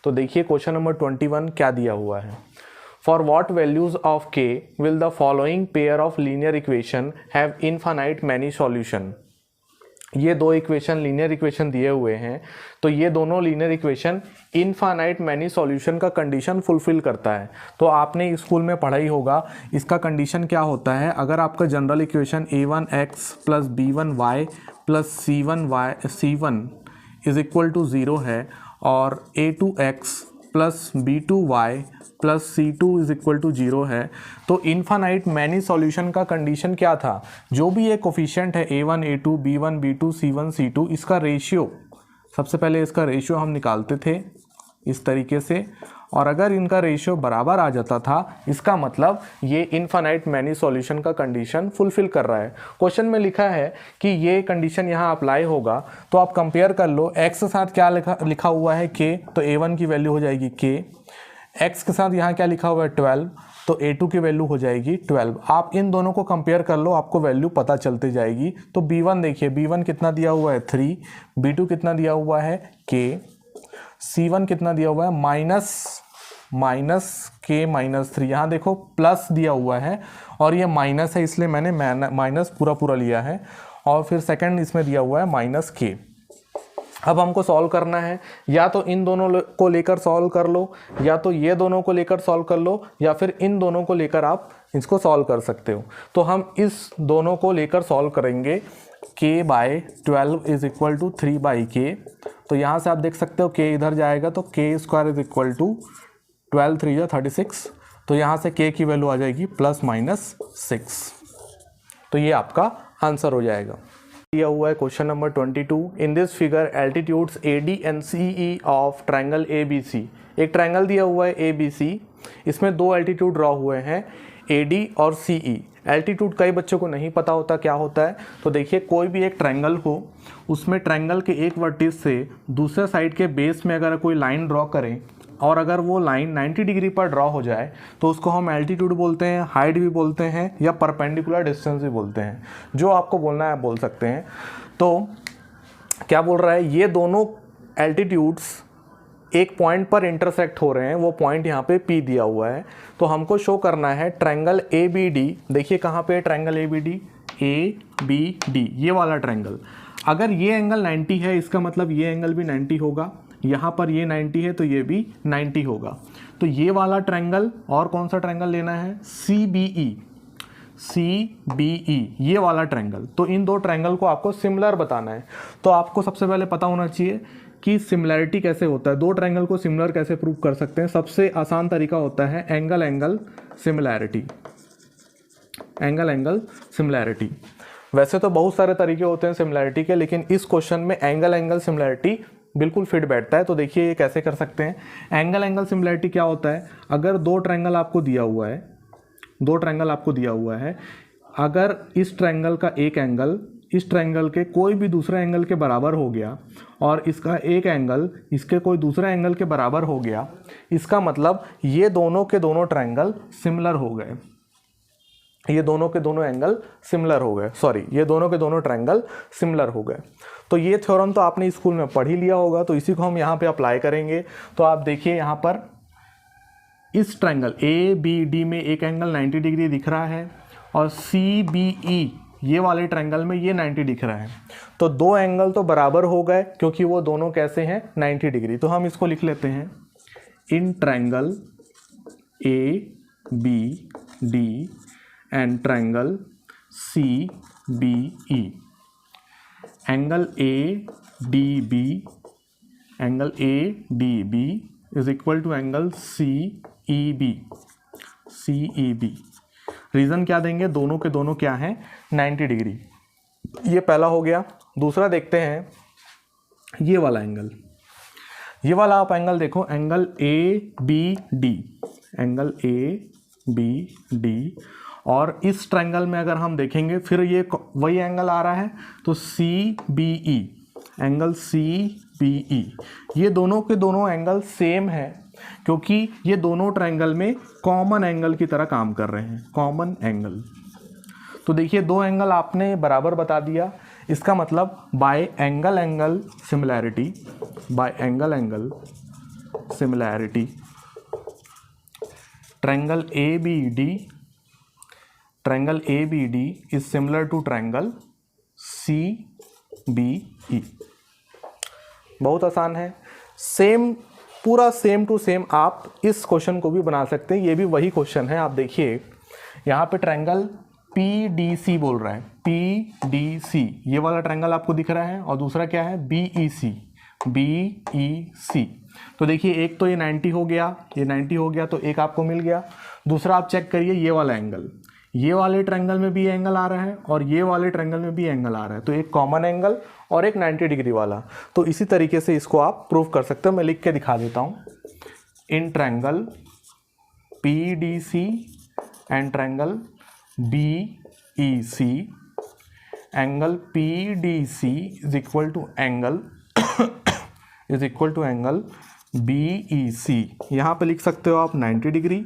तो देखिए question number 21 क्या दिया हुआ है। For what values of k will the following pair of linear equation have infinite many solution. ये दो इक्वेशन लीनियर इक्वेशन दिए हुए हैं, तो ये दोनों linear equation infinite many solution का कंडीशन फुलफिल करता है। तो आपने स्कूल में पढ़ा ही होगा इसका कंडीशन क्या होता है। अगर आपका general equation a1x plus b1y plus c1 is equal to 0 है और a2x plus b2y plus c2 is equal to 0 है, तो इनफाइनाइट मैनी सॉल्यूशन का कंडीशन क्या था। जो भी ये कोफिशिएंट है a1 a2 b1 b2 c1 c2, इसका रेशियो, सबसे पहले इसका रेशियो हम निकालते थे इस तरीके से, और अगर इनका रेशियो बराबर आ जाता था इसका मतलब ये इनफाइनाइट मैनी सॉल्यूशन का कंडीशन फुलफिल कर रहा है। क्वेश्चन में लिखा है कि ये कंडीशन यहाँ अप्लाई होगा, तो आप कंपेयर कर लो x के साथ क्या लिखा हुआ है k, तो a1 की वैल्यू हो जाएगी k, x के साथ यहाँ क्या लिखा हुआ है 12, तो a2 की वैल्यू हो जाएगी 12। आप इन दोनों को कंपेयर कर लो, आपको वैल्यू पता चलती जाएगी। तो b1 देखिए, b1 कितना दिया हुआ है 3, b2 कितना दिया हुआ है k, c1 कितना दिया हुआ है माइनस k माइनस 3, यहाँ देखो प्लस दिया हुआ है और ये माइनस है इसलिए मैंने माइनस पूरा लिया है, और फिर सेकंड इसमें दिया हुआ है माइनस k। अब हमको सॉल्व करना है, या तो इन दोनों को लेकर सॉल्व कर लो, या तो ये दोनों को लेकर सॉल्व कर लो, या फिर इन दोनों को लेकर आप इसको सॉल्व कर सकते हो। तो हम इस दोनों को लेकर सॉल्व करेंगे। k by 12 is equal to 3 by k, तो यहाँ से आप देख सकते हो k इधर जाएगा तो k square is equal to 12 3 या 36, तो यहाँ से k की वैल्यू आ जाएगी प्लस माइनस 6। तो ये आपका आंसर हो जाएगा। दिया हुआ है question number 22। In this figure altitudes AD and CE of triangle ABC। एक ट्रायंगल दिया हुआ है ABC, इसमें दो एल्टीट्यूड ड्रॉ हुए हैं AD और CE। एल्टीट्यूड कई बच्चों को नहीं पता होता क्या होता है। तो देखिए कोई भी एक ट्रायंगल हो, उसमें ट्रायंगल के एक वर्टिस से दूसरे साइड के बेस में अगर कोई लाइन ड्रॉ करें और अगर वो लाइन 90 डिग्री पर ड्रॉ हो जाए तो उसको हम एल्टीट्यूड बोलते हैं, हाइट भी बोलते हैं, या परपेंडिकुलर डिस्टेंस भी बोलते हैं। जो आपको बोलना है आप बोल सकते हैं। तो क्या बोल रहा है, ये दोनों एल्टीट्यूड्स एक पॉइंट पर इंटरसेक्ट हो रहे हैं, वो पॉइंट यहाँ पे P दिया हुआ है। तो हमको शो करना है ट्रायंगल ABD। देखिए कहाँ पे ट्रायंगल ABD, ये वाला ट्रायंगल। अगर ये एंगल 90 है इसका मतलब ये एंगल भी 90 होगा, यहाँ पर ये 90 है तो ये भी 90 होगा। तो ये वाला ट्रायंगल, और कौन सा ट्रायंगल लेना है, CBE, ये वाला ट्रायंगल। तो इन दो ट्रायंगल को आपको सिमिलर बताना है। तो आपको सबसे पहले पता होना चाहिए कि सिमिलैरिटी कैसे होता है, दो ट्रायंगल को सिमिलर कैसे प्रूव कर सकते हैं। सबसे आसान तरीका होता है एंगल सिमिलैरिटी। वैसे तो बहुत सारे तरीके होते हैं सिमिलैरिटी के, लेकिन इस क्वेश्चन में एंगल सिमिलैरिटी बिल्कुल फिट बैठता है। तो देखिए ये कैसे कर सकते हैं। एंगल सिमिलैरिटी क्या होता है, अगर दो ट्रायंगल आपको दिया हुआ है, अगर इस ट्रायंगल का एक एंगल इस ट्रायंगल के कोई भी दूसरे एंगल के बराबर हो गया और इसका एक एंगल इसके कोई दूसरे एंगल के बराबर हो गया, इसका मतलब ये दोनों के दोनों ट्रायंगल सिमिलर हो गए, ये दोनों के दोनों एंगल सिमिलर हो गए, ये दोनों के दोनों ट्रायंगल सिमिलर हो गए। तो ये थ्योरम तो आपने स्कूल में पढ़ ही लिया होगा, तो इसी को हम यहाँ पे अप्लाई करेंगे। तो आप देखिए यहाँ पर इस ट्रायंगल ABD में एक एंगल 90 डिग्री दिख रहा है और CBE ये वाले ट्रायंगल में ये 90 दिख रहा है। तो दो एंगल तो बराबर हो गए क्योंकि वो दोनों कैसे हैं, 90 डिग्री। तो हम इसको लिख लेते हैं, in triangle ABD and triangle CBE, angle ADB is equal to angle CEB। Reason क्या देंगे, दोनों के दोनों क्या हैं, 90 डिग्री। ये पहला हो गया। दूसरा देखते हैं ये वाला एंगल, ये वाला आप एंगल देखो, एंगल ABD, और इस ट्रायंगल में अगर हम देखेंगे फिर ये वही एंगल आ रहा है, तो CBE, एंगल CBE, ये दोनों के दोनों एंगल सेम है क्योंकि ये दोनों ट्रायंगल में कॉमन एंगल की तरह काम कर रहे हैं, कॉमन एंगल। तो देखिए दो एंगल आपने बराबर बता दिया, इसका मतलब by angle similarity similarity, triangle ABD is similar to triangle CBE। बहुत आसान है, सेम, पूरा सेम टू सेम आप इस क्वेश्चन को भी बना सकते हैं। ये भी वही क्वेश्चन है। आप देखिए यहाँ पे ट्रायंगल PDC बोल रहा है, PDC ये वाला ट्रायंगल आपको दिख रहा है, और दूसरा क्या है BEC। तो देखिए एक तो ये 90 हो गया, ये 90 हो गया, तो एक आपको मिल गया। दूसरा आप चेक करिए ये वाला एंगल, ये वाले ट्रायंगल में भी एंगल आ रहा है और ये वाले ट्रायंगल में भी एंगल आ रहा है, तो एक कॉमन एंगल और एक 90 डिग्री वाला। तो इसी तरीके से इसको आप प्रूव कर सकते हो। मैं लिख के दिखा देता हूँ। In triangle PDC and triangle BEC, angle PDC is equal to angle BEC। यहाँ पे लिख सकते हो आप 90 डिग्री।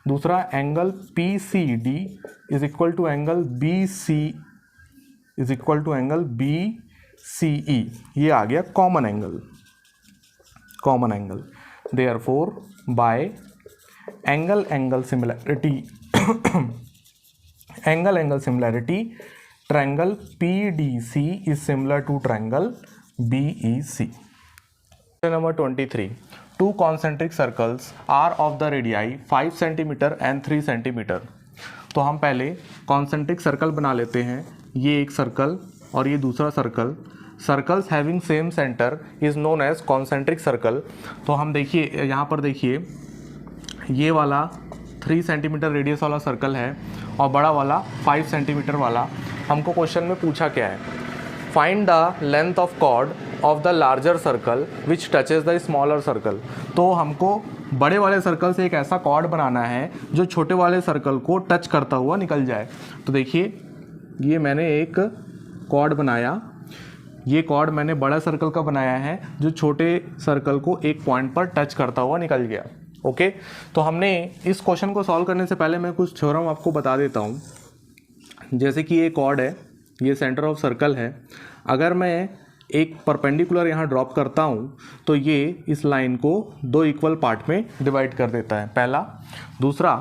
दूसरा angle PCD is equal to angle BCE, ये आ गया common angle. Therefore by angle similarity triangle PDC is similar to triangle BEC। Number 23. Two concentric circles are of the radii 5 cm and 3 cm. तो हम पहले concentric circle बना लेते हैं। ये एक सर्कल और ये दूसरा circle. Circles having same centre is known as concentric circle. तो हम देखिए यहाँ पर देखिए ये वाला 3 सेंटीमीटर रेडियस वाला सर्कल है और बड़ा वाला 5 सेंटीमीटर वाला। हमको क्वेश्चन में पूछा क्या है, find the length of chord of the larger circle which touches the smaller circle. तो हमको बड़े वाले सर्कल से एक ऐसा कॉर्ड बनाना है जो छोटे वाले सर्कल को टच करता हुआ निकल जाए। तो देखिए ये मैंने एक कॉर्ड बनाया, ये कॉर्ड मैंने बड़ा सर्कल का बनाया है जो छोटे सर्कल को एक पॉइंट पर टच करता हुआ निकल गया। ओके, तो हमने इस क्वेश्चन को सॉल्व करने से पहले मैं कुछ थ्योरम आपको बता देता हूँ। जैसे कि ये कॉर्ड है, ये सेंटर ऑफ सर्कल है। अगर मैं एक परपेंडिकुलर यहाँ ड्रॉप करता हूँ तो ये इस लाइन को 2 इक्वल पार्ट में डिवाइड कर देता है, पहला। दूसरा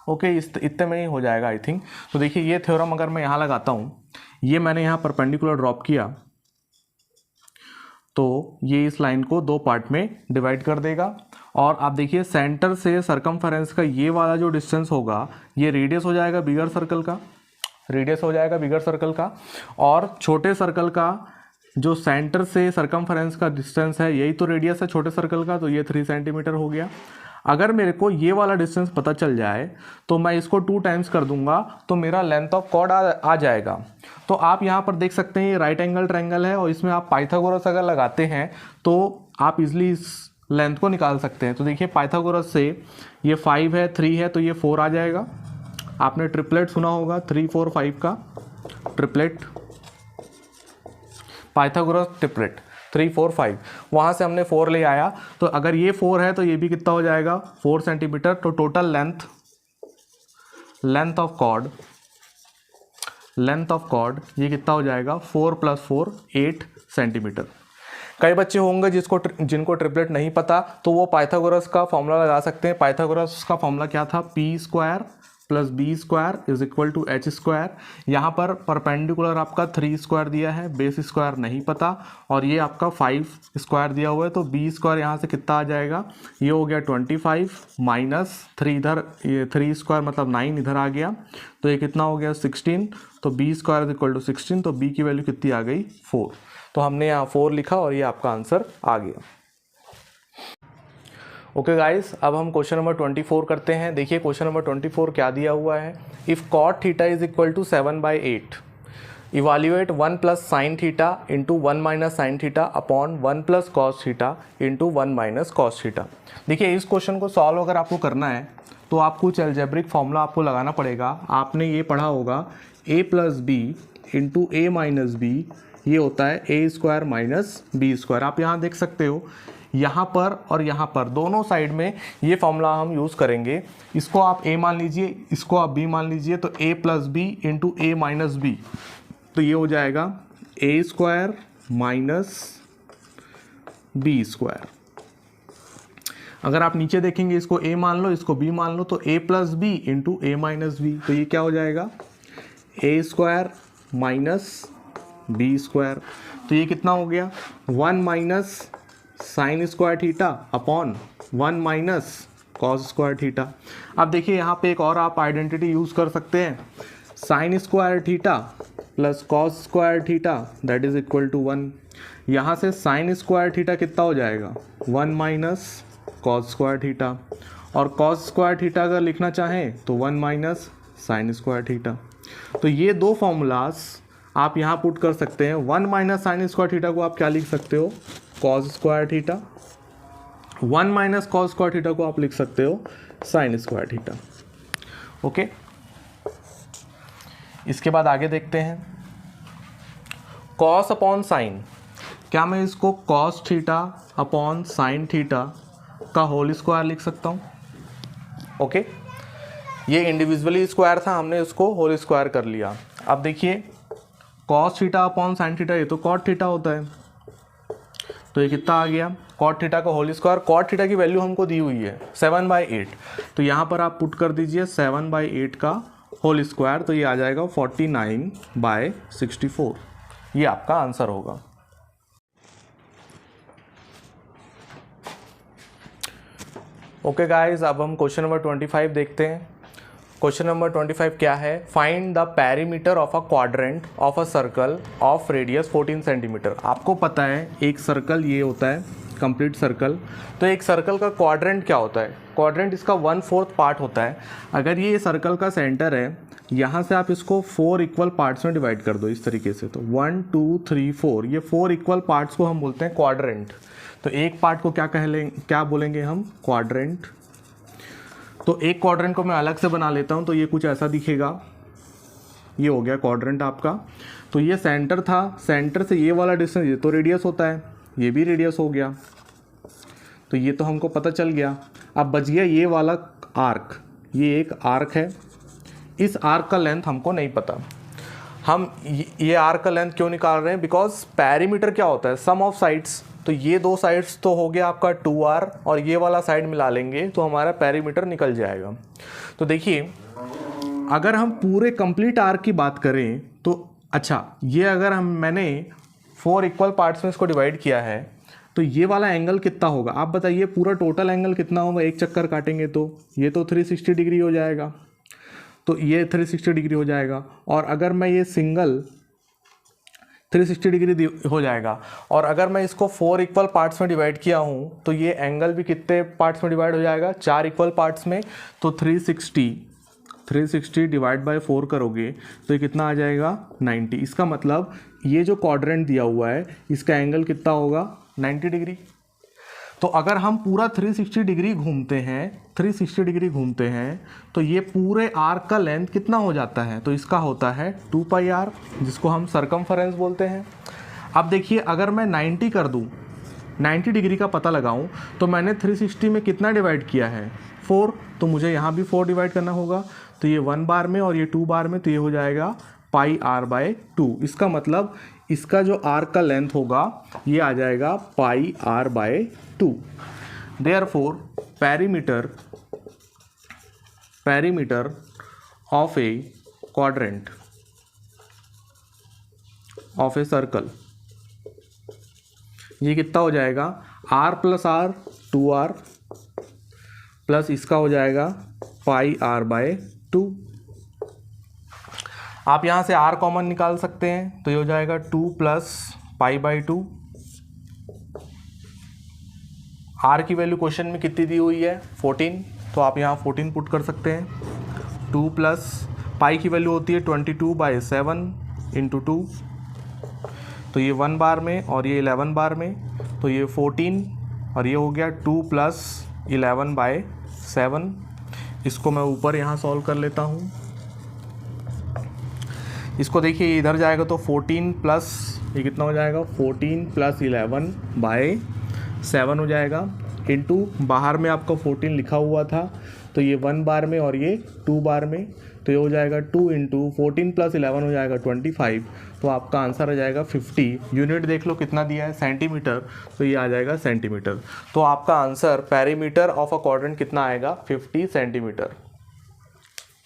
ओके इतने में ही हो जाएगा आई थिंक। तो देखिए ये थ्योरम अगर मैं यहाँ लगाता हूँ, ये मैंने यहाँ परपेंडिकुलर ड्रॉप किया तो ये इस लाइन को 2 पार्ट में डिवाइड कर देगा। और आप देखिए सेंटर से सरकमफेरेंस का ये वाला जो डिस्टेंस होगा ये रेडियस हो जाएगा बिगर सर्कल का, और छोटे सर्कल का जो सेंटर से सरकमफेरेंस का डिस्टेंस है यही तो रेडियस है छोटे सर्कल का, तो ये 3 सेंटीमीटर हो गया। अगर मेरे को ये वाला डिस्टेंस पता चल जाए तो मैं इसको 2 टाइम्स कर दूंगा तो मेरा लेंथ ऑफ कॉर्ड आ जाएगा। तो आप यहाँ पर देख सकते हैं ये राइट एंगल ट्रायंगल है और इसमें आप पाइथागोरस अगर लगाते हैं तो आप इजली इस लेंथ को निकाल सकते हैं। तो देखिए पाइथागोरस से ये 5 है, 3 है, तो ये 4 आ जाएगा। आपने ट्रिपलेट सुना होगा 3 4 5 का ट्रिपलेट, पाइथागोरस ट्रिपलेट 3 4 5, वहाँ से हमने 4 ले आया। तो अगर ये 4 है तो ये भी कितना हो जाएगा 4 सेंटीमीटर। तो टोटल लेंथ ऑफ कॉर्ड ये कितना हो जाएगा 4 + 4 8 सेंटीमीटर। कई बच्चे होंगे जिनको ट्रिपलेट नहीं पता तो वो पाइथागोरस का फॉर्मूला लगा सकते हैं। पाइथागोरस का फॉर्मूला क्या था, p² + b² is equal to h²। यहाँ पर परपेंडिकुलर आपका 3² दिया है, बेस स्क्वायर नहीं पता, और ये आपका 5² दिया हुआ है। तो b² यहाँ से कितना आ जाएगा, ये हो गया 25 माइनस 3 इधर, ये 3² मतलब 9 इधर आ गया, तो ये कितना हो गया 16। तो b² इज इक्वल टू 16, तो b की वैल्यू कितनी आ गई 4। तो हमने यहाँ 4 लिखा और ये आपका आंसर आ गया। ओके गाइस, अब हम क्वेश्चन नंबर 24 करते हैं। देखिए क्वेश्चन नंबर 24 क्या दिया हुआ है। If cot theta is equal to 7/8, evaluate 1 + sin theta into 1 - sin theta upon 1 + cos theta into 1 - cos theta. देखिए इस क्वेश्चन को सॉल्व अगर आपको करना है तो आपको कुछ अलजेब्रिक फॉर्मूला आपको लगाना पड़ेगा। आपने ये पढ़ा होगा a + b into a - b, ये होता है a² - b²। आप यहाँ देख सकते हो, यहाँ पर और यहाँ पर दोनों साइड में ये फॉर्मूला हम यूज़ करेंगे। इसको आप a मान लीजिए, इसको आप b मान लीजिए, तो a + b into a - b, तो ये हो जाएगा a² - बी स्क्वायर। अगर आप नीचे देखेंगे इसको a मान लो, इसको b मान लो, तो a plus B into A minus B, तो ये क्या हो जाएगा a square minus B square. तो ये कितना हो गया 1 minus sine square theta upon 1 minus cos square theta. अब देखिए यहाँ पे एक और आप आइडेंटिटी यूज़ कर सकते हैं, sine square theta plus cos square theta that is equal to 1। यहाँ से साइन स्क्वायर थीटा कितना हो जाएगा 1 माइनस कॉस स्क्वायर थीटा, और कॉस स्क्वायर थीटा अगर लिखना चाहें तो 1 माइनस साइन स्क्वायर थीटा। तो ये दो फॉर्मूलाज आप यहाँ पुट कर सकते हैं। 1 माइनस साइन स्क्वायर थीटा को आप क्या लिख सकते हो cos square theta, 1 minus cos square theta को आप लिख सकते हो साइन स्क्वायर थीटा। ओके, इसके बाद आगे देखते हैं कॉस अपॉन साइन। क्या मैं इसको cos theta upon sine theta का होल स्क्वायर लिख सकता हूँ? ओके, ये इंडिविजुअली स्क्वायर था, हमने उसको होल स्क्वायर कर लिया। अब देखिए cos theta upon sine theta, ये तो कॉट थीटा होता है, तो ये कितना आ गया कॉट थीटा का होल स्क्वायर। कॉट थीटा की वैल्यू हमको दी हुई है 7/8, तो यहाँ पर आप पुट कर दीजिए 7/8 का होल स्क्वायर, तो ये आ जाएगा 49/64। ये आपका आंसर होगा। ओके गाइज, अब हम क्वेश्चन नंबर 25 देखते हैं। क्वेश्चन नंबर 25 क्या है, find the perimeter of a quadrant of a circle of radius 14 centimetre. आपको पता है एक सर्कल ये होता है कंप्लीट सर्कल, तो एक सर्कल का क्वाड्रेंट क्या होता है, क्वाड्रेंट इसका 1/4 पार्ट होता है। अगर ये सर्कल का सेंटर है, यहाँ से आप इसको 4 इक्वल पार्ट्स में डिवाइड कर दो इस तरीके से, तो 1 2 3 4, ये 4 इक्वल पार्ट्स को हम बोलते हैं क्वाड्रेंट। तो एक पार्ट को क्या बोलेंगे हम क्वाड्रेंट। तो एक क्वाड्रेंट को मैं अलग से बना लेता हूँ, तो ये कुछ ऐसा दिखेगा, ये हो गया क्वाड्रेंट आपका। तो ये सेंटर था, सेंटर से ये वाला डिस्टेंस, ये तो रेडियस होता है, ये भी रेडियस हो गया, तो ये तो हमको पता चल गया। अब बच गया ये वाला आर्क, ये एक आर्क है, इस आर्क का लेंथ हमको नहीं पता। हम ये आर्क का लेंथ क्यों निकाल रहे हैं, बिकॉज पेरीमीटर क्या होता है सम ऑफ साइड्स। तो ये दो साइड्स तो हो गया आपका 2r, और ये वाला साइड मिला लेंगे तो हमारा पेरीमीटर निकल जाएगा। तो देखिए अगर हम पूरे कंप्लीट आर्क की बात करें तो अच्छा, ये अगर मैंने 4 इक्वल पार्ट्स में इसको डिवाइड किया है, तो ये वाला एंगल कितना होगा आप बताइए, पूरा टोटल एंगल कितना होगा एक चक्कर काटेंगे तो ये तो 360 डिग्री हो जाएगा, तो ये 360 डिग्री हो जाएगा। और अगर मैं ये सिंगल 360 डिग्री हो जाएगा, और अगर मैं इसको 4 इक्वल पार्ट्स में डिवाइड किया हूँ तो ये एंगल भी कितने पार्ट्स में डिवाइड हो जाएगा 4 इक्वल पार्ट्स में। तो 360 डिवाइड बाय 4 करोगे तो ये कितना आ जाएगा 90। इसका मतलब ये जो क्वाड्रेंट दिया हुआ है इसका एंगल कितना होगा 90 डिग्री। तो अगर हम पूरा 360 डिग्री घूमते हैं तो ये पूरे आर्क का लेंथ कितना हो जाता है, तो इसका होता है 2πr, जिसको हम सरकमफेरेंस बोलते हैं। अब देखिए अगर मैं 90 कर दूं, 90 डिग्री का पता लगाऊं, तो मैंने 360 में कितना डिवाइड किया है 4, तो मुझे यहाँ भी 4 डिवाइड करना होगा, तो ये 1 बार में और ये 2 बार में, तो ये हो जाएगा πr/2। इसका मतलब इसका जो आर्क का लेंथ होगा ये आ जाएगा πr/2। Therefore perimeter of A quadrant of a circle, ये कितना हो जाएगा r + r 2r प्लस इसका हो जाएगा πr/2। आप यहाँ से r कॉमन निकाल सकते हैं, तो ये हो जाएगा 2 + π/2। r की वैल्यू क्वेश्चन में कितनी दी हुई है 14, तो आप यहाँ 14 पुट कर सकते हैं। 2 + पाई की वैल्यू होती है 22/7 × 2, तो ये 1 बार में और ये 11 बार में, तो ये 14, और ये हो गया 2 + 11/7। इसको मैं ऊपर यहाँ सॉल्व कर लेता हूँ। इसको देखिए इधर जाएगा तो 14 प्लस ये कितना हो जाएगा 14 + 11/7 हो जाएगा, इनटू बाहर में आपका 14 लिखा हुआ था, तो ये 1 बार में और ये 2 बार में, तो ये हो जाएगा 2 इंटू 14 + 11 हो जाएगा 25। तो आपका आंसर आ जाएगा 50। यूनिट देख लो कितना दिया है, सेंटीमीटर, तो ये आ जाएगा सेंटीमीटर। तो आपका answer perimeter of a quadrant कितना आएगा, 50 सेंटीमीटर।